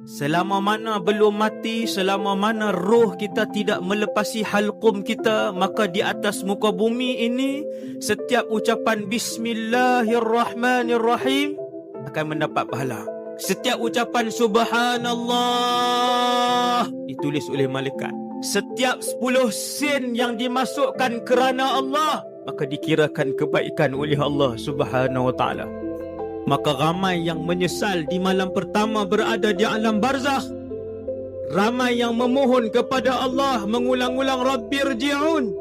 Selama mana belum mati, selama mana roh kita tidak melepasi halqum kita, maka di atas muka bumi ini setiap ucapan Bismillahirrahmanirrahim akan mendapat pahala. Setiap ucapan Subhanallah ditulis oleh malaikat. Setiap 10 sen yang dimasukkan kerana Allah, maka dikirakan kebaikan oleh Allah Subhanahu wa ta'ala. Maka ramai yang menyesal di malam pertama berada di alam barzakh. Ramai yang memohon kepada Allah mengulang-ulang, Rabbirji'un.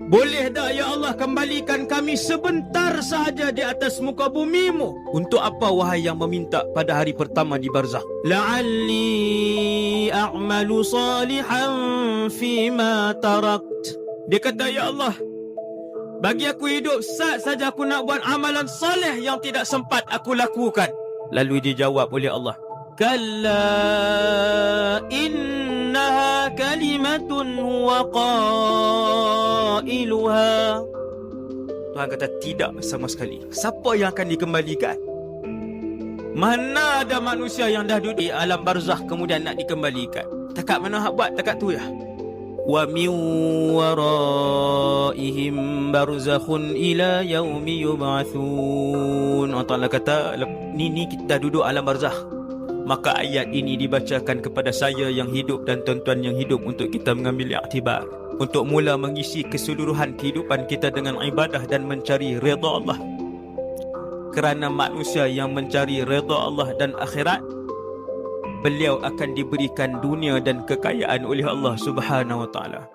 Boleh tak ya Allah kembalikan kami sebentar sahaja di atas muka bumimu? Untuk apa wahai yang meminta pada hari pertama di barzakh? La'alli a'malu salihan fima tarakt. Dia kata, ya Allah, bagi aku hidup saja aku nak buat amalan soleh yang tidak sempat aku lakukan. Lalu dijawab oleh Allah, Kalla innaha kalimatun huwa qailuha. Tuhan kata tidak sama sekali. Siapa yang akan dikembalikan? Mana ada manusia yang dah duduk di alam barzakh kemudian nak dikembalikan? Takat mana hak buat, takat tu ya. Wa min waraihim barzakhun ila yaumi yub'atsun. Allah Ta'ala kata, ni kita duduk alam barzakh. Maka ayat ini dibacakan kepada saya yang hidup dan tuan-tuan yang hidup untuk kita mengambil iktibar, untuk mula mengisi keseluruhan kehidupan kita dengan ibadah dan mencari redha Allah. Kerana manusia yang mencari redha Allah dan akhirat, beliau akan diberikan dunia dan kekayaan oleh Allah Subhanahu wa ta'ala.